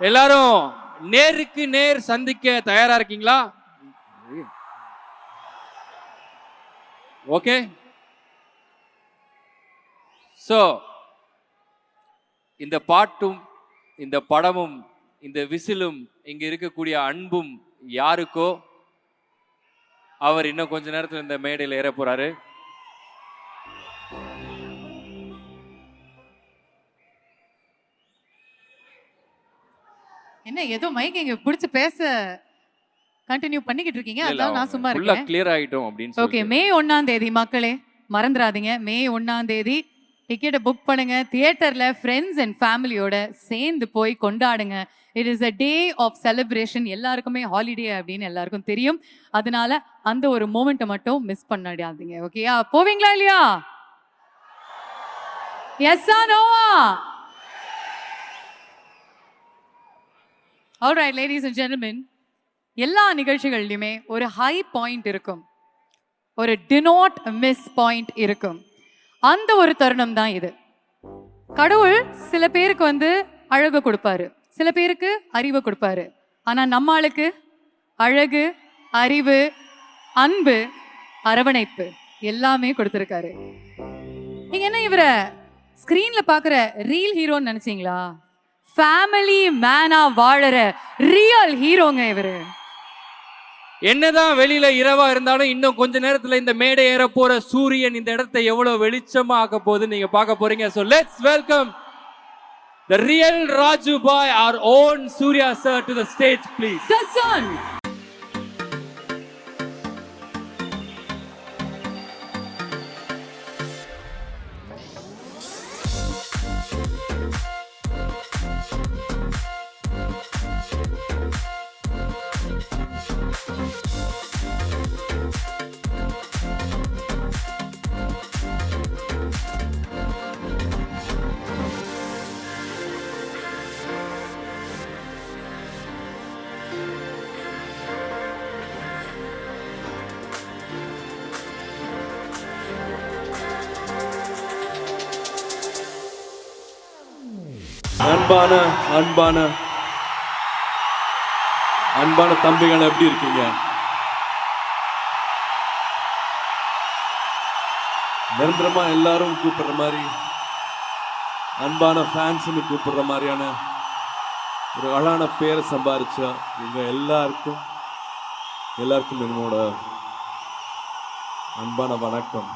எல்லாரும் நேருக்கு நேர் சந்திக்க தயாரா இருக்கீங்களா? ஓகே. சோ இந்த பாட்டும் இந்த படமும் இந்த விசிலும் இங்க இருக்கக்கூடிய அன்பும் யாருக்கோ அவர் இன்னும் கொஞ்ச நேரத்தில் இந்த மேடையில் ஏற போறாரு. என்ன ஏதோ மைக் இங்க பிடிச்சு பேச கண்டினியூ பண்ணிக்கிட்டு இருக்கீங்க. அதான் நான் சும்மா இருக்கேன். கிளியர் ஆயிட்டோம் அப்படின்னு. ஓகே, மே 1ஆம் தேதி மக்களே மறந்துடாதீங்க. மே 1ஆம் தேதி டிக்கெட்டை புக் பண்ணுங்க. தியேட்டர்ல ஃப்ரெண்ட்ஸ் அண்ட் ஃபேமிலியோட சேர்ந்து போய் கொண்டாடுங்க. It is a day of celebration. எல்லாருக்குமே ஹாலிடே அப்படின்னு எல்லாருக்கும் தெரியும். அதனால அந்த ஒரு மூமெண்ட்டை மட்டும் மிஸ் பண்ணிடாதீங்க. ஓகேயா? போவீங்களா இல்லையா? எஸ்ஸா நோவா? ஆல்ரைட் லேடிஸ் அண்ட் ஜென்டில்மென், எல்லா நிகழ்ச்சிகள்லையுமே ஒரு ஹை பாயிண்ட் இருக்கும், ஒரு டு நாட் மிஸ் பாயிண்ட் இருக்கும். அந்த ஒரு தருணம் தான் இது. கடவுள் சில பேருக்கு அழகு கொடுப்பாரு, சில பேருக்கு அறிவு கொடுப்பாரு. ஆனா நம்ம ஆளுக்கு அழகு, அறிவு, அன்பு, அரவணைப்பு எல்லாமே கொடுத்துருக்காரு. நீங்க என்ன இவரை ஸ்கிரீன்ல பாக்குற ரீல் ஹீரோன்னு நினைச்சீங்களா? ஃபேமிலி மேனா வாழற ரியல் ஹீரோங்க இவரு. என்னதான் வெளியில இரவா இருந்தாலும் இன்னும் கொஞ்ச நேரத்துல இந்த மேடை ஏற போற சூரியன் இந்த இடத்தை எவ்வளவு வெளிச்சமா ஆக்க போகுது நீங்க பார்க்க போறீங்க. So let's welcome the real Raju boy, our own Surya sir, to the stage, please. The sun. அன்பான அன்பான அன்பான தம்பிகள் எப்படி இருக்கீங்க? நிரந்தரமா எல்லாரும் கூப்பிடுற மாதிரி அன்பான ஃபேன்ஸ்னு கூப்பிடுற மாதிரியான ஒரு அழகான பேரை சம்பாதிச்ச இவங்க எல்லாருக்கும் என்னோட அன்பான வணக்கம்.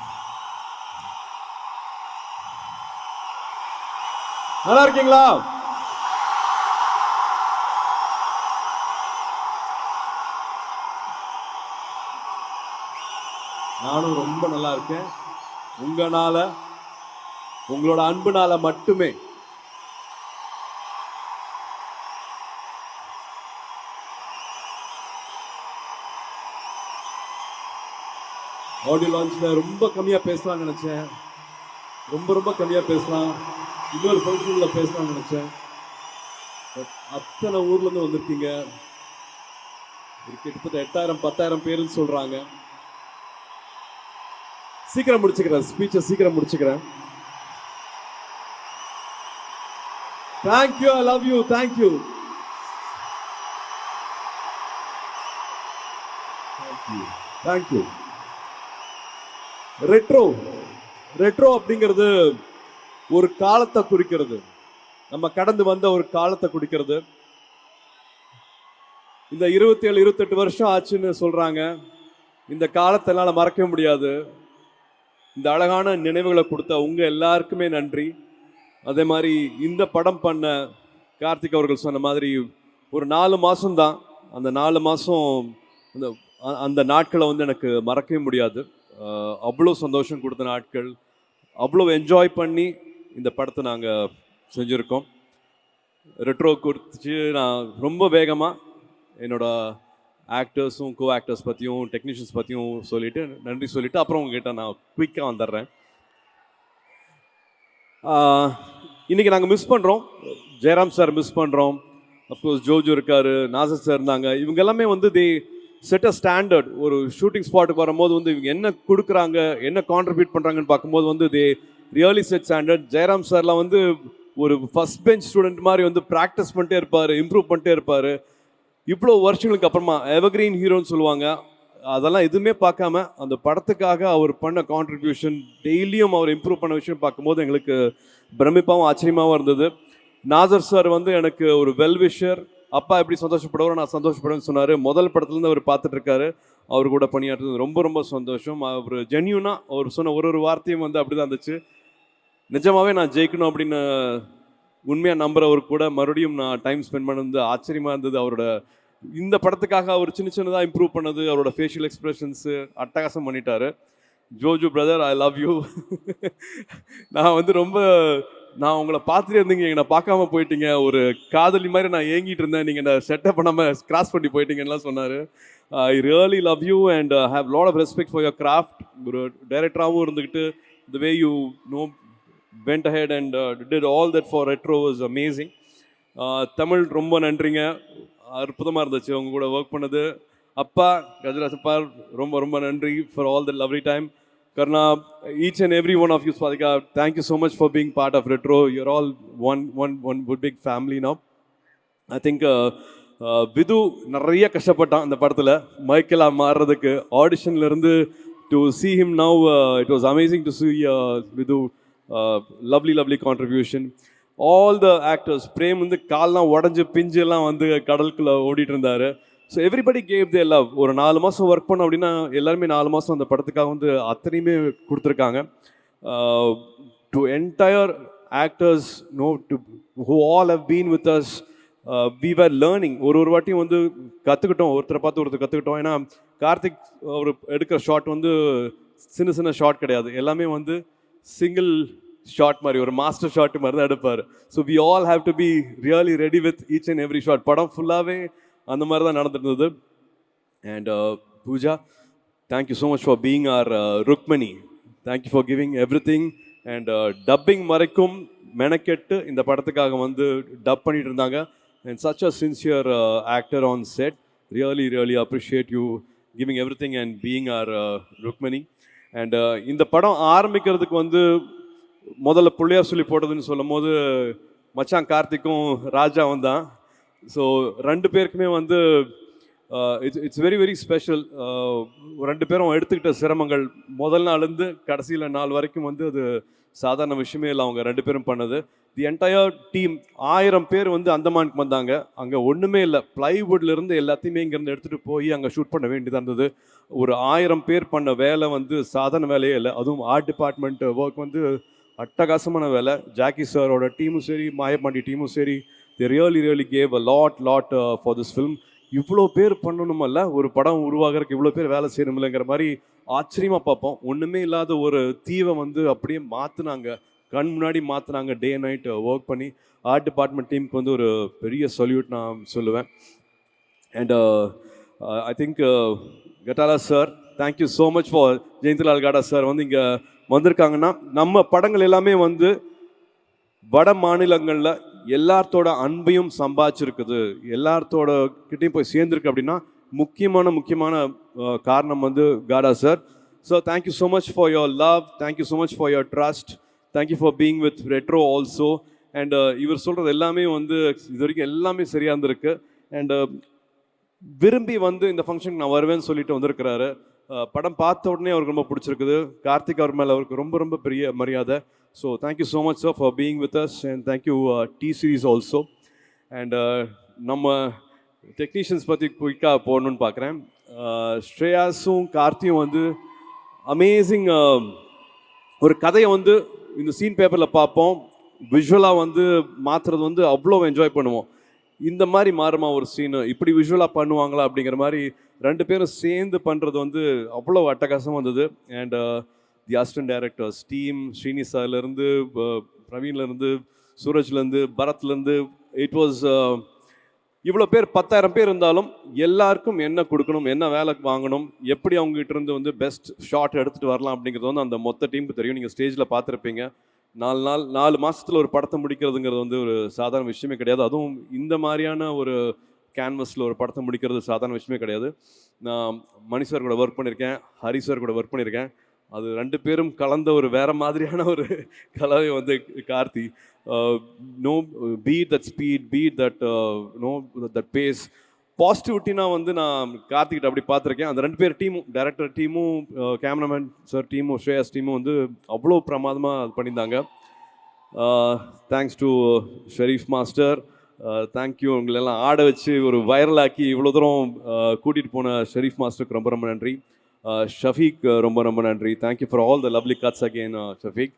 நல்லா இருக்கீங்களா? நானும் ரொம்ப நல்லா இருக்கேன். உங்களால, உங்களோட அன்புனால மட்டுமே. ஆடியோ லான்ச்ல ரொம்ப கம்மியா பேசலாம்னு நினைச்சேன். ரொம்ப கம்மியா பேசலாம், இன்னொரு ஃபங்க்ஷன்ல பேசலாம்னு நினைச்சேன். அத்தனை ஊர்ல இருந்து வந்திருக்கீங்க. கிட்டத்தட்ட 8000-10,000 பேருன்னு சொல்றாங்க. சீக்கிரம் முடிச்சுக்கிறேன், ஸ்பீச்சை சீக்கிரம் முடிச்சுக்கிறேன். Thank you, I love you, thank you. Thank you. Retro அப்படிங்கிறது ஒரு காலத்தை குறிக்கிறது, நம்ம கடந்து வந்த ஒரு காலத்தை குறிக்கிறது. இந்த 27-28 வருஷம் ஆச்சுன்னு சொல்றாங்க. இந்த காலத்தை என்னால் மறக்க முடியாது. இந்த அழகான நினைவுகளை கொடுத்த உங்க எல்லாருக்குமே நன்றி. அதே மாதிரி இந்த படம் பண்ண கார்த்திக் அவர்கள் சொன்ன மாதிரி ஒரு 4 மாதம் தான், அந்த 4 மாதம் அந்த நாட்களை எனக்கு மறக்கவே முடியாது. அவ்வளோ சந்தோஷம் கொடுத்த நாட்கள், அவ்வளோ என்ஜாய் பண்ணி இந்த படத்தை நாங்கள் செஞ்சுருக்கோம். ரெட்ரோ குறித்து நான் ரொம்ப வேகமாக என்னோட ஆக்டர்ஸும் கோ ஆக்டர்ஸ் பற்றியும் டெக்னீஷியன்ஸ் பற்றியும் நன்றி சொல்லிவிட்டு அப்புறம் உங்ககிட்ட நான் குயிக்காக வந்துடுறேன். இன்றைக்கி நாங்கள் மிஸ் பண்ணுறோம், ஜெயராம் சார் மிஸ் பண்ணுறோம். அஃப்கோர்ஸ் ஜோஜோ இருக்கார், நாசர் சார் இருந்தாங்க. இவங்க எல்லாமே தே செட் அ ஸ்டாண்டர்ட். ஒரு ஷூட்டிங் ஸ்பாட்டுக்கு வரும்போது இவங்க என்ன கொடுக்குறாங்க, என்ன கான்ட்ரிபியூட் பண்ணுறாங்கன்னு பார்க்கும்போது they really set standard. Jayaram சார்லாம் ஒரு ஃபர்ஸ்ட் பெஞ்ச் ஸ்டூடெண்ட் மாதிரி வந்து ப்ராக்டிஸ் பண்ணிட்டே இருப்பார், இம்ப்ரூவ் பண்ணிட்டே இருப்பார். இவ்வளோ வருஷங்களுக்கு அப்புறமா எவர்கிரீன் ஹீரோன்னு சொல்லுவாங்க, அதெல்லாம் எதுவுமே பார்க்காம அந்த படத்துக்காக அவர் பண்ண கான்ட்ரிபியூஷன், டெய்லியும் அவர் இம்ப்ரூவ் பண்ண விஷயம் பார்க்கும்போது எங்களுக்கு பிரமிப்பாகவும் ஆச்சரியமாகவும் இருந்தது. நாசர் சார் வந்து எனக்கு ஒரு வெல்விஷர், அப்பா எப்படி சந்தோஷப்படுவாரோ நான் சந்தோஷப்படுவேன்னு சொன்னார். முதல் படத்துலேருந்து அவர் பார்த்துட்டு இருக்காரு. அவர் கூட பணியாற்றுறது ரொம்ப ரொம்ப சந்தோஷம். அவர் ஜென்யூனாக அவர் சொன்ன ஒரு வார்த்தையும் வந்து அப்படி தான் இருந்துச்சு. நிஜமாவே நான் ஜெயிக்கணும் அப்படின்னு உண்மையாக நம்புறவர் கூட மறுபடியும் நான் டைம் ஸ்பெண்ட் பண்ணது ஆச்சரியமாக இருந்தது. அவரோட இந்த படத்துக்காக அவர் சின்ன சின்னதாக இம்ப்ரூவ் பண்ணது, அவரோட ஃபேஷியல் எக்ஸ்பிரஷன்ஸு அட்டகாசம் பண்ணிட்டாரு. Joju brother, I love you. நான் வந்து ரொம்ப நான் உங்களை பார்த்துட்டே இருந்தீங்க, என்னை பார்க்காம போயிட்டீங்க, ஒரு காதலி மாதிரி நான் ஏங்கிட்டு இருந்தேன், நீங்கள் என்ன செட்டப் பண்ணாமல் கிராஸ் பண்ணி போயிட்டீங்கலாம் சொன்னார். I really love you and have lot of respect for your craft. ஒரு டைரக்டராகவும் இருந்துக்கிட்டு the way you went ahead and did all that for retro was amazing. Tamil ரொம்ப நன்றிங்க, அற்புதமாக இருந்துச்சு அவங்க கூட ஒர்க் பண்ணது. அப்பா கஜராஜப்பா ரொம்ப ரொம்ப நன்றி for all the lovely time. Karna, each and every one of you, Swadika, thank you so much for being part of retro. You're all one big family now. I think விது நிறைய கஷ்டப்பட்டான் அந்த படத்தில் மைக்கேலாக மாறுறதுக்கு. ஆடிஷன்லேருந்து to see him now, it was amazing to see Vidu, lovely contribution. All the actors, Prem வந்து கால்லாம் உடஞ்சி பிஞ்சு எல்லாம் வந்து கடலுக்குள்ள ஓடிட்டு இருந்தாரு. So everybody gave their love. ஒரு 4 மாதம் ஒர்க் பண்ணோம் அப்படின்னா எல்லாருமே 4 மாதம் அந்த படத்துக்காக வந்து அத்தனையுமே கொடுத்துருக்காங்க. To entire actors who all have been with us, we were learning. ஒரு வாட்டியும் வந்து கற்றுக்கிட்டோம், ஒருத்தரை பார்த்து ஒருத்தர் கற்றுக்கிட்டோம். ஏன்னா கார்த்திக் அவர் எடுக்கிற ஷாட் வந்து சின்ன ஷாட் கிடையாது, எல்லாமே வந்து சிங்கிள் ஷாட் மாதிரி, ஒரு மாஸ்டர் ஷாட் மாதிரி தான் எடுப்பார். So we all have to be really ready with each and every shot. படம் ஃபுல்லாகவே அந்த மாதிரி தான் நடந்துருந்தது. And Pooja, thank you so much for being our Rukmini. Thank you for giving everything. And dubbing வரைக்கும் மெனக்கெட்டு இந்த படத்துக்காக வந்து டப் பண்ணிட்டு இருந்தாங்க. And such a sincere actor on set. Really appreciate you giving everything and being our Rukmani. And இந்த படம் ஆரம்பிக்கிறதுக்கு வந்து முதல்ல பிள்ளையார் சொல்லி போட்டதுன்னு சொல்லும் போது மச்சான் கார்த்திக்கும் ராஜாவும் தான். ஸோ 2 பேருக்குமே வந்து இட்ஸ் வெரி ஸ்பெஷல். 2 பேரும் எடுத்துக்கிட்ட சிரமங்கள் முதல் நாள்லேருந்து கடைசியில் நாள் வரைக்கும் வந்து அது சாதாரண விஷயமே இல்லை. அவங்க 2 பேரும் பண்ணது. தி என்டையர் டீம் 1000 பேர் வந்து அந்தமானுக்கு வந்தாங்க. அங்கே ஒன்றுமே இல்லை, பிளைவுட்லேருந்து எல்லாத்தையுமே இங்கேருந்து எடுத்துகிட்டு போய் அங்கே ஷூட் பண்ண வேண்டியதாக இருந்தது. ஒரு 1000 பேர் பண்ண வேலை வந்து சாதாரண வேலையே இல்லை. அதுவும் ஆர்ட் டிபார்ட்மெண்ட் ஒர்க் வந்து அட்டகாசமான வேலை. ஜாக்கி சாரோட டீமும் சரி, மாயப்பாண்டி டீமும் சரி, they really gave a lot for this film. இவ்வளோ பேர் பண்ணணுமல்ல, ஒரு படம் உருவாகிறதுக்கு இவ்வளோ பேர் வேலை செய்யணுமில்லைங்கிற மாதிரி ஆச்சரியமாக பார்ப்போம். ஒன்றுமே இல்லாத ஒரு தீவை வந்து அப்படியே மாற்றினாங்க, கண் முன்னாடி மாற்றினாங்க. டே நைட் ஒர்க் பண்ணி ஆர்ட் டிபார்ட்மெண்ட் டீமுக்கு வந்து ஒரு பெரிய சல்யூட் நான் சொல்லுவேன். And I think Kattala sir, thank you so much for Jayantilal Gada sir வந்து இங்கே வந்திருக்காங்கன்னா, நம்ம படங்கள் எல்லாமே வந்து வட மாநிலங்களில் எல்லாத்தோட அன்பையும் சம்பாதிச்சிருக்குது, எல்லாத்தோட கிட்டையும் போய் சேர்ந்துருக்கு அப்படின்னா முக்கியமான காரணம் வந்து காடா sir. So thank you so much for your love, thank you so much for your trust, thank you for being with retro also. And இவர் சொல்கிறது எல்லாமே வந்து இது வரைக்கும் எல்லாமே சரியாக இருந்திருக்கு. அண்டு விரும்பி வந்து இந்த ஃபங்க்ஷனுக்கு நான் வருவேன்னு சொல்லிட்டு வந்திருக்கிறாரு. படம் பார்த்த உடனே அவருக்கு ரொம்ப பிடிச்சிருக்குது. கார்த்திக் அவர் மேலே அவருக்கு ரொம்ப பெரிய மரியாதை. So thank you so much sir for being with us. And thank you T series also. And நம்ம டெக்னீஷியன்ஸ் பற்றி குயிக்காக போடணுன்னு பார்க்குறேன். ஸ்ரேயாஸும் கார்த்தியும் வந்து அமேசிங். ஒரு கதையை வந்து இந்த சீன் பேப்பரில் பார்ப்போம், விஷுவலாக வந்து மாற்றுறது வந்து அவ்வளோ என்ஜாய் பண்ணுவோம். இந்த மாதிரி மாறுமா ஒரு சீனு, இப்படி விஷுவலாக பண்ணுவாங்களா அப்படிங்கிற மாதிரி 2 பேரும் சேர்ந்து பண்ணுறது வந்து அவ்வளோ அட்டகாசமாக இருந்தது. And the assistant directors team, Srini சார்லேருந்து, பிரவீன்லேருந்து, சூரஜ்லேருந்து, பரத்லேருந்து, இட் வாஸ் இவ்வளோ பேர் 10,000 பேர் இருந்தாலும் எல்லாருக்கும் என்ன கொடுக்கணும், என்ன வேலை வாங்கணும், எப்படி அவங்ககிட்ட இருந்து வந்து பெஸ்ட் ஷாட் எடுத்துகிட்டு வரலாம் அப்படிங்கிறது வந்து அந்த மொத்த டீமுக்கு தெரியும். நீங்கள் ஸ்டேஜில் பார்த்துருப்பீங்க. 4 மாதத்தில் ஒரு படத்தை முடிக்கிறதுங்கிறது வந்து ஒரு சாதாரண விஷயமே கிடையாது. அதுவும் இந்த மாதிரியான ஒரு கேன்வஸில் ஒரு படத்தை முடிக்கிறது சாதாரண விஷயமே கிடையாது. நான் மணி சார் கூட ஒர்க் பண்ணியிருக்கேன், ஹரி சார் கூட ஒர்க் பண்ணியிருக்கேன். அது ரெண்டு பேரும் கலந்த ஒரு வேற மாதிரியான ஒரு கலவை வந்து Karthi. No beat that speed, beat that no that pace, பாசிட்டிவிட்டினா வந்து நான் கார்த்திகிட்ட அப்படி பார்த்துருக்கேன். அந்த ரெண்டு பேர் டீமும், டைரக்டர் டீமும், கேமராமேன் சார் டீமும், ஸ்ரேயாஸ் டீமும் வந்து அவ்வளோ பிரமாதமாக அது பண்ணியிருந்தாங்க. Thanks to Sherif master, thank you. உங்களெல்லாம் ஆட வச்சு ஒரு வைரலாக்கி இவ்வளோ தூரம் கூட்டிகிட்டு போன ஷெரீஃப் மாஸ்டருக்கு ரொம்ப ரொம்ப நன்றி. ஷஃபீக் ரொம்ப ரொம்ப நன்றி. Thank you for all the lovely cuts again Shafiq.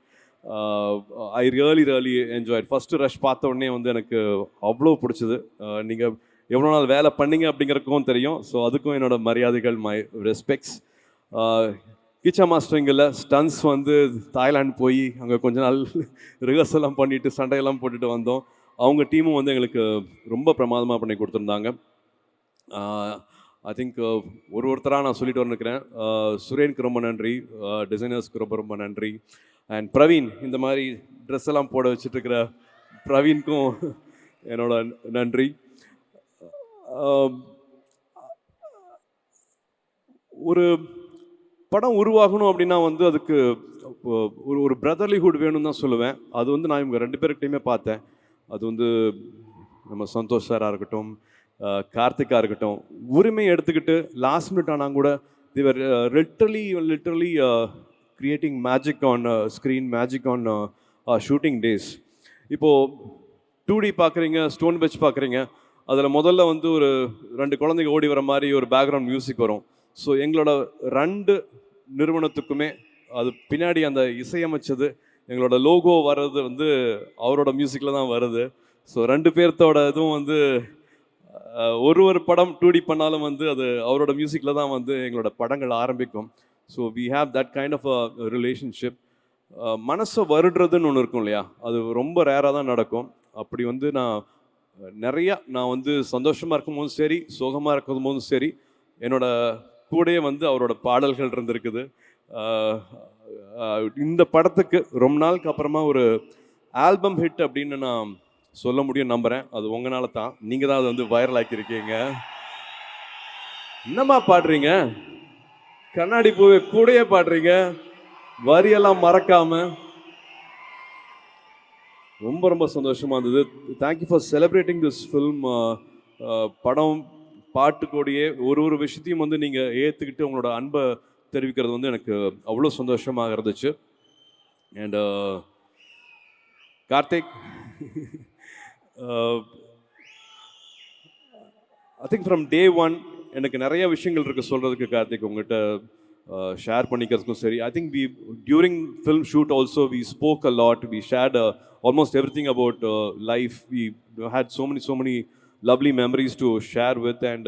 I really enjoyed. First rush பார்த்த உடனே வந்து எனக்கு அவ்வளோ பிடிச்சது. நீங்கள் எவ்வளோ நாள் வேலை பண்ணீங்க அப்படிங்கிறதுக்கும் தெரியும். ஸோ அதுக்கும் என்னோட மரியாதைகள், மை ரெஸ்பெக்ட்ஸ். கிச்சா மாஸ்டரிங்கில் ஸ்டன்ஸ் வந்து தாய்லாந்து போய் அங்கே கொஞ்ச நாள் ரிஹர்சல்லாம் பண்ணிவிட்டு சண்டையெல்லாம் போட்டுட்டு வந்தோம். அவங்க டீமும் வந்து எங்களுக்கு ரொம்ப பிரமாதமாக பண்ணி கொடுத்துருந்தாங்க. ஐ திங்க் ஒருத்தராக நான் சொல்லிட்டு வந்துருக்கிறேன். சுரேனுக்கு ரொம்ப நன்றி, டிசைனர்ஸ்க்கு ரொம்ப ரொம்ப நன்றி. அண்ட் பிரவீன், இந்த மாதிரி ட்ரெஸ் எல்லாம் போட வச்சுட்ருக்கிற பிரவீனுக்கும் என்னோட நன்றி. ஒரு படம் உருவாகணும் அப்படின்னா வந்து அதுக்கு ஒரு பிரதர்லிஹுட் வேணும்னு தான் சொல்லுவேன். அது வந்து நான் இவங்க ரெண்டு பேருக்கிட்டையுமே பார்த்தேன். அது வந்து நம்ம சந்தோஷ் சாராக இருக்கட்டும், கார்த்திகா இருக்கட்டும், உரிமையை எடுத்துக்கிட்டு லாஸ்ட் மினிட் ஆனால் கூட they were literally creating magic on screen, magic on shooting days. இப்போது 2D பார்க்குறீங்க, ஸ்டோன் பெச் பார்க்குறீங்க, அதில் முதல்ல வந்து ஒரு 2 குழந்தைங்க ஓடி வர மாதிரி ஒரு பேக்ரவுண்ட் மியூசிக் வரும். ஸோ எங்களோட 2 நிறுவனத்துக்குமே அது பின்னாடி அந்த இசையமைச்சது, எங்களோட லோகோ வர்றது வந்து அவரோட மியூசிக்கில் தான் வருது. ஸோ 2 பேர்த்தோட இதுவும் வந்து ஒரு படம் 2D பண்ணாலும் வந்து அது அவரோட மியூசிக்கில் தான் வந்து எங்களோட படங்கள் ஆரம்பிக்கும். So we have that kind of a relationship. மனசை வருடுறதுன்னு ஒன்று இருக்கும் இல்லையா, அது ரொம்ப ரேராக தான் நடக்கும். அப்படி வந்து நான் வந்து சந்தோஷமாக இருக்கும்போதும் சரி, சோகமாக இருக்கும் போதும் சரி, என்னோட கூடயே வந்து அவரோட பாடல்கள் இருந்திருக்குது. இந்த படத்துக்கு ரொம்ப நாளுக்கு அப்புறமா ஒரு ஆல்பம் ஹிட் அப்படின்னு நான் சொல்ல முடியும் நம்புகிறேன். அது உங்களால தான். நீங்கள் தான் அதை வந்து வைரல் ஆக்கியிருக்கீங்க. என்னம்மா பாடுறீங்க, கண்ணாடி பூவை கூடயே பாடுறீங்க, வரியெல்லாம் மறக்காம. ரொம்ப ரொம்ப சந்தோஷமாக இருந்தது. Thank you for celebrating this film. படம் பாட்டு கூடயே ஒரு விஷயத்தையும் வந்து நீங்கள் ஏற்றுக்கிட்டு உங்களோட அன்பை தெரிவிக்கிறது வந்து எனக்கு அவ்வளோ சந்தோஷமாக இருந்துச்சு. And Karthik, I think from day 1 எனக்கு நிறைய விஷயங்கள் இருக்குது சொல்கிறதுக்கு. கார்த்திக், உங்கள்கிட்ட ஷேர் பண்ணிக்கிறதுக்கும் சரி. I think during film shoot also we spoke a lot. We shared almost everything about life. We had so many lovely memories to share with, and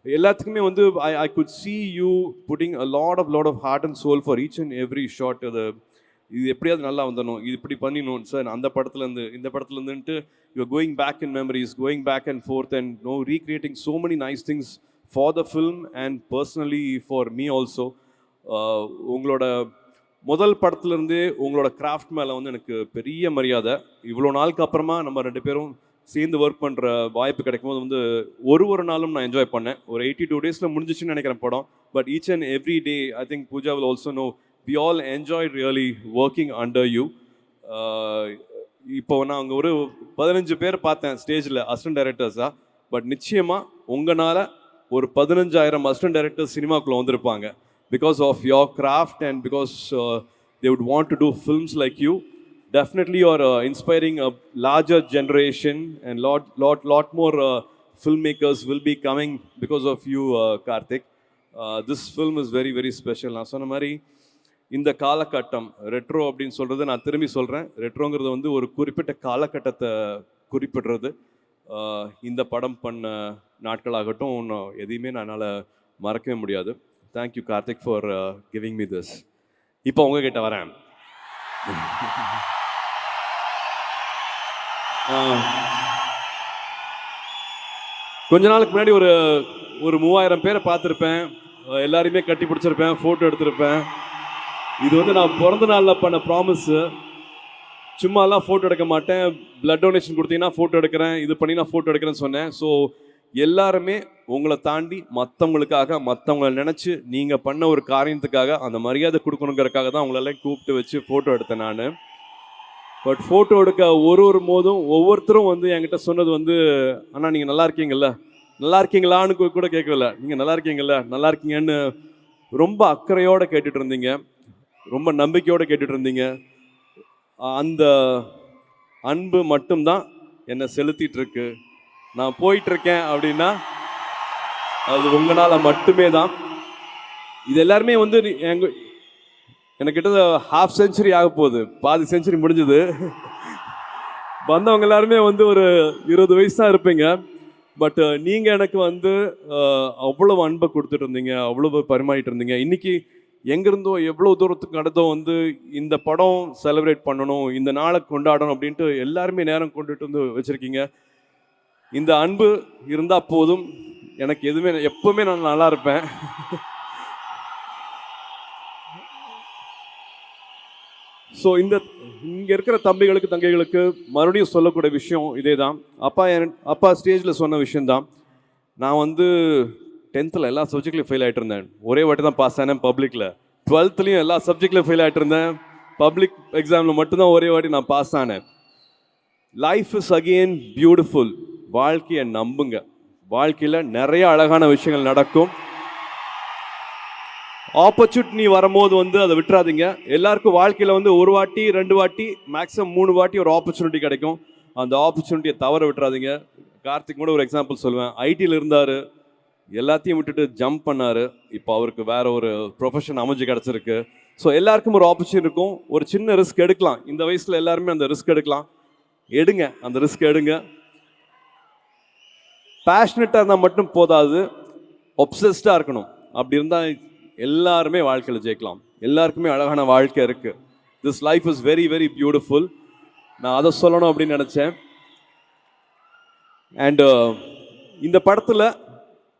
எல்லாத்துக்குமே வந்து I could see you putting a lot of heart and soul for each and every shot. இது எப்படியாவது நல்லா வந்துடணும், இது இப்படி பண்ணிடணும் sir, அந்த படத்துலேருந்து இந்த படத்துலேருந்துன்ட்டு you are going back in memories, going back and forth, and recreating so many nice things for the film and personally for me also. உங்களோட முதல் படத்துலேருந்தே உங்களோட கிராஃப்ட் மேலே வந்து எனக்கு பெரிய மரியாதை. இவ்வளோ நாளுக்கு அப்புறமா நம்ம 2 பேரும் சேர்ந்து ஒர்க் பண்ணுற வாய்ப்பு கிடைக்கும் போது வந்து ஒரு நாளும் நான் என்ஜாய் பண்ணேன். ஒரு 82 டேஸில் முடிஞ்சிச்சுன்னு நினைக்கிறேன் படம். But each and every day I think Pooja will also know we all enjoy really working under you. இப்போ நான் அங்கே ஒரு 15 பேர் பார்த்தேன் ஸ்டேஜில் அசிஸ்டன்ட் டைரக்டர்ஸாக. பட் நிச்சயமாக உங்களால் ஒரு 15,000 அசிஸ்டன்ட் டைரக்டர்ஸ் சினிமாக்குள்ளே வந்திருப்பாங்க. Because of your craft and because they would want to do films like you. Definitely you are inspiring a larger generation, and lot more filmmakers will be coming because of you, Karthik. This film is very very special. நான் சொன்ன மாதிரி இந்த காலகட்டம் retro அப்படின்னு சொல்கிறது நான் திரும்பி சொல்கிறேன். ரெட்ரோங்கிறது வந்து ஒரு குறிப்பிட்ட காலகட்டத்தை குறிப்பிடுறது. இந்த படம் பண்ண நாட்களாகட்டும் இன்னும் எதையுமே என்னால் மறக்கவே முடியாது. Thank you Karthik for giving me this. இப்போ உங்ககிட்ட வரேன். கொஞ்ச நாளுக்கு முன்னாடி ஒரு 3000 பேரை பார்த்துருப்பேன். எல்லாரையுமே கட்டி பிடிச்சிருப்பேன், ஃபோட்டோ எடுத்திருப்பேன். இது வந்து நான் பிறந்த நாளில் பண்ண ப்ராமிஸு. சும்மாலாம் ஃபோட்டோ எடுக்க மாட்டேன், பிளட் டொனேஷன் கொடுத்தீங்கன்னா ஃபோட்டோ எடுக்கிறேன், இது பண்ணி நான் ஃபோட்டோ எடுக்கிறேன்னு சொன்னேன். ஸோ எல்லாருமே உங்களை தாண்டி மற்றவங்களுக்காக, மற்றவங்கள நினச்சி நீங்கள் பண்ண ஒரு காரியத்துக்காக அந்த மரியாதை கொடுக்கணுங்கிறதுக்காக தான் உங்களெல்லாம் கூப்பிட்டு வச்சு ஃபோட்டோ எடுத்தேன் நான். பட் ஃபோட்டோ எடுக்க ஒரு போதும் ஒவ்வொருத்தரும் வந்து என்கிட்ட சொன்னது வந்து, அண்ணா நீங்கள் நல்லா இருக்கீங்கல்ல, நல்லா இருக்கீங்களான்னு கூட கேட்கல, நீங்கள் நல்லா இருக்கீங்கல்ல, நல்லா இருக்கீங்கன்னு ரொம்ப அக்கறையோடு கேட்டுட்டு இருந்தீங்க, ரொம்ப நம்பிக்கையோடு கேட்டுட்டு இருந்தீங்க. அந்த அன்பு மட்டும்தான் என்னை செலுத்திட்டு இருக்கு. நான் போயிட்டு இருக்கேன் அப்படின்னா அது உங்களால் மட்டுமே தான். இது எல்லாருமே வந்து எனக்கு கிட்ட ஹாஃப் செஞ்சுரி ஆக போகுது, பாதி செஞ்சுரி முடிஞ்சுது. வந்தவங்க எல்லாருமே வந்து ஒரு 20 வயசு தான் இருப்பீங்க. பட் நீங்கள் எனக்கு வந்து அவ்வளவு அன்பை கொடுத்துட்டு இருந்தீங்க, அவ்வளவு பரிமாறிட்டு இருந்தீங்க. இன்னைக்கு எங்கேருந்தோ எவ்வளோ தூரத்துக்கு நடந்தோ வந்து இந்த படம் செலிப்ரேட் பண்ணணும், இந்த நாளை கொண்டாடணும் அப்படின்ட்டு எல்லாருமே நேரம் கொண்டுட்டு வந்து வச்சுருக்கீங்க. இந்த அன்பு இருந்தால் போதும், எனக்கு எதுவுமே, எப்பவுமே நான் நல்லா இருப்பேன். ஸோ இங்கே இருக்கிற தம்பிகளுக்கு தங்கைகளுக்கு மறுபடியும் சொல்லக்கூடிய விஷயம் இதே தான். அப்பா ஸ்டேஜில் சொன்ன விஷயந்தான். நான் வந்து 10th எல்லா சப்ஜெக்ட்லையும் ஃபெயில் ஆகிட்டு இருந்தேன். ஒரே வாட்டி தான் பாஸ் ஆனேன் பப்ளிக்கில். 12thலையும் எல்லா சப்ஜெக்ட்லையும் ஃபெயில் ஆகிட்டு இருந்தேன். பப்ளிக் எக்ஸாமில் மட்டும்தான் ஒரே வாட்டி நான் பாஸ் ஆனேன். Life is again beautiful. வாழ்க்கையை நம்புங்க. வாழ்க்கையில் நிறைய அழகான விஷயங்கள் நடக்கும். ஆப்பர்ச்சுனிட்டி வரும்போது வந்து அதை விட்டுறாதீங்க. எல்லாருக்கும் வாழ்க்கையில் வந்து ஒரு வாட்டி 2 வாட்டி மேக்ஸிமம் 3 வாட்டி ஒரு ஆப்பர்ச்சுனிட்டி கிடைக்கும். அந்த ஆப்பர்ச்சுனிட்டியை தவற விட்டுறாதீங்க. கார்த்திக் கூட ஒரு எக்ஸாம்பிள் சொல்லுவேன். ஐடியில் இருந்தார், எல்லாத்தையும் விட்டுட்டு ஜம்ப் பண்ணார். இப்போ அவருக்கு வேற ஒரு ப்ரொஃபஷன் அமைஞ்சு கிடச்சிருக்கு. ஸோ எல்லாருக்கும் ஒரு ஆப்பர்ச்சுனிட்டி இருக்கும். ஒரு சின்ன ரிஸ்க் எடுக்கலாம். இந்த வயசில் எல்லாருமே அந்த ரிஸ்க் எடுக்கலாம். எடுங்க, அந்த ரிஸ்க் எடுங்க. பேஷனட்டாக இருந்தால் மட்டும் போதாது, ஒப்சஸ்டாக இருக்கணும். அப்படி இருந்தால் எல்லாருமே வாழ்க்கையில் ஜெயிக்கலாம். எல்லாருக்குமே அழகான வாழ்க்கை இருக்குது. This life is very very beautiful. நான் அதை சொல்லணும் அப்படின்னு நினச்சேன். அண்ட் இந்த படத்தில்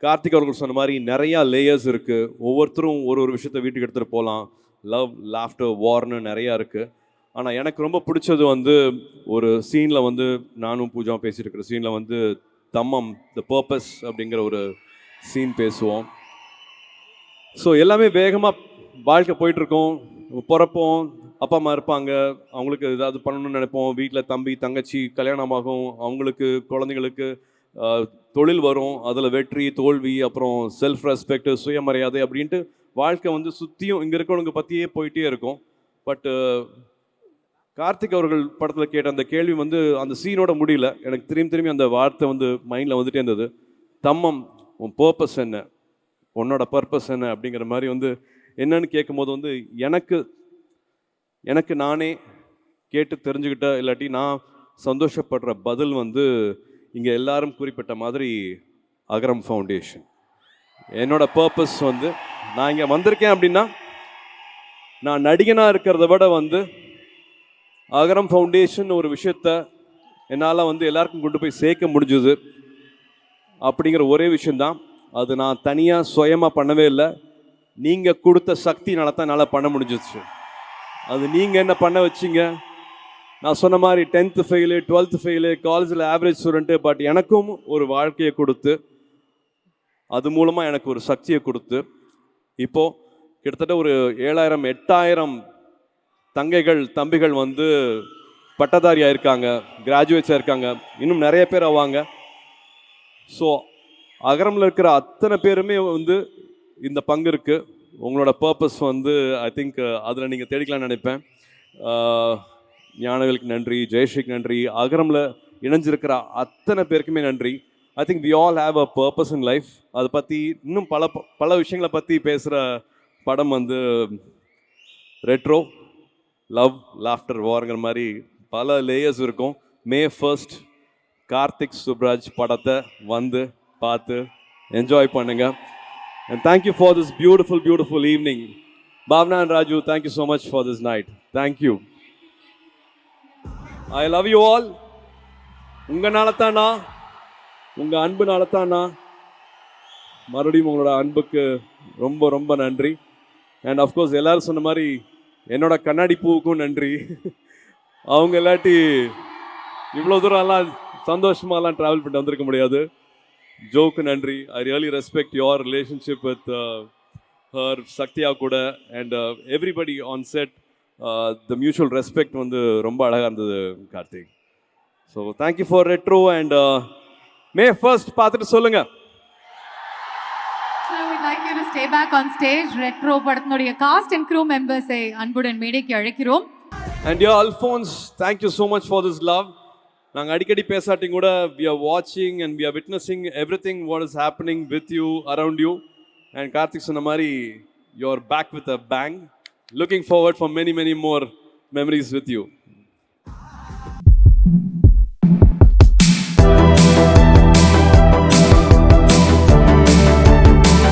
கார்த்திக் அவர்கள் சொன்ன மாதிரி நிறையா லேயர்ஸ் இருக்குது. ஒவ்வொருத்தரும் ஒரு விஷயத்தை வீட்டுக்கு எடுத்துகிட்டு போகலாம். லவ், லாஃப்டர், வார்னு நிறையா இருக்குது. ஆனால் எனக்கு ரொம்ப பிடிச்சது வந்து ஒரு சீனில் வந்து நானும் பூஜாவும் பேசிட்டு இருக்கிற சீனில் வந்து தம்மம், த பர்பஸ் அப்படிங்கிற ஒரு சீன் பேசுவோம். ஸோ எல்லாமே வேகமாக வாழ்க்கை போயிட்டுருக்கோம். பிறப்போம், அப்பா அம்மா இருப்பாங்க, அவங்களுக்கு ஏதாவது பண்ணணும்னு நினைப்போம். வீட்டில் தம்பி தங்கச்சி கல்யாணமாகும், அவங்களுக்கு குழந்தைங்களுக்கு தொழில் வரும், அதில் வெற்றி தோல்வி, அப்புறம் செல்ஃப் ரெஸ்பெக்ட், சுயமரியாதை அப்படின்ட்டு வாழ்க்கை வந்து சுற்றியும் இங்கே இருக்கிறவங்க பற்றியே போயிட்டே இருக்கும். பட்டு கார்த்திக் அவர்கள் படத்தில் கேட்ட அந்த கேள்வி வந்து அந்த சீனோட முடியல. எனக்கு திரும்பி அந்த வார்த்தை வந்து மைண்டில் வந்துட்டே இருந்தது. தம்மம், உன் பர்பஸ் என்ன, உன்னோட பர்பஸ் என்ன அப்படிங்கிற மாதிரி வந்து என்னன்னு கேட்கும்போது வந்து எனக்கு நானே கேட்டு தெரிஞ்சுக்கிட்ட, இல்லாட்டி நான் சந்தோஷப்படுற பதில் வந்து இங்கே எல்லாரும் குறிப்பிட்ட மாதிரி அகரம் ஃபவுண்டேஷன். என்னோட பர்பஸ் வந்து நான் இங்கே வந்திருக்கேன் அப்படின்னா நான் நடிகனாக இருக்கிறத விட வந்து அகரம் ஃபவுண்டேஷன் ஒரு விஷயத்த என்னால் வந்து எல்லாருக்கும் கொண்டு போய் சேர்க்க முடிஞ்சுது அப்படிங்கிற ஒரே விஷயந்தான். அது நான் தனியாக சுயமாக பண்ணவே இல்லை. நீங்கள் கொடுத்த சக்தினால தான் என்னால் பண்ண முடிஞ்சிச்சு. அது நீங்கள் என்ன பண்ண வச்சிங்க. நான் சொன்ன மாதிரி 10th ஃபெயிலு, 12th ஃபெயிலு, காலேஜில் ஆவரேஜ் ஸ்டூடெண்ட்டு, பட் எனக்கும் ஒரு வாழ்க்கையை கொடுத்து, அது மூலமாக எனக்கு ஒரு சக்தியை கொடுத்து, இப்போது கிட்டத்தட்ட ஒரு 7000 8000 தங்கைகள் தம்பிகள் வந்து பட்டதாரி ஆயிருக்காங்க, கிராஜுவேட்ஸ் ஆயிருக்காங்க, இன்னும் நிறைய பேர் ஆவாங்க. ஸோ அகரமில் இருக்கிற அத்தனை பேருமே வந்து இந்த பங்கு இருக்குது. உங்களோட பர்பஸ் வந்து ஐ திங்க் அதில் நீங்கள் தேடிக்கலாம்னு நினைப்பேன். ஞானவேலுக்கு நன்றி, ஜெயஸ்ரீக்கு நன்றி, அகரமில் இணைஞ்சிருக்கிற அத்தனை பேருக்குமே நன்றி. I think we all have a purpose in life. அதை பற்றி இன்னும் பல விஷயங்களை பற்றி பேசுகிற படம் வந்து ரெட்ரோ, லவ், லாஃப்டர், வார்ங்கிற மாதிரி பல லேயர்ஸ் இருக்கும். May 1st கார்த்திக் சுப்ராஜ் படத்தை வந்து பார்த்து என்ஜாய் பண்ணுங்க. And thank you for this beautiful, beautiful evening. Bhavna and Raju, thank you so much for this night. Thank you. I love you all. உங்களால தானா, உங்கள் அன்புனால தானா. மறுபடியும் உங்களோட அன்புக்கு ரொம்ப ரொம்ப நன்றி. அண்ட் அஃப்கோர்ஸ் எல்லாரும் சொன்ன மாதிரி என்னோட கண்ணாடி பூவுக்கும் நன்றி. அவங்க இல்லாட்டி இவ்வளோ தூரம்லாம் சந்தோஷமாலாம் ட்ராவல் பண்ணிட்டு வந்திருக்க முடியாது. ஜோக்கு நன்றி. I really respect your relationship with her சக்தியா கூட and everybody on set. The mutual respect வந்து ரொம்ப அழகாக இருந்தது Karthik. So thank you for retro and May first பார்த்துட்டு சொல்லுங்க. I would like you to stay back on stage. Retro படத்தினுடைய cast and crew members ஐ அன்புடன் மேடைக்கு அழைக்கிறோம். And dear Alphonse, thank you so much for this love. நாங்கள் அடிக்கடி பேசாட்டியும் கூட we are watching and we are witnessing everything what is happening with you, around you. And Karthik சொன்ன மாதிரி you are back with a bang. Looking forward for many more memories with you.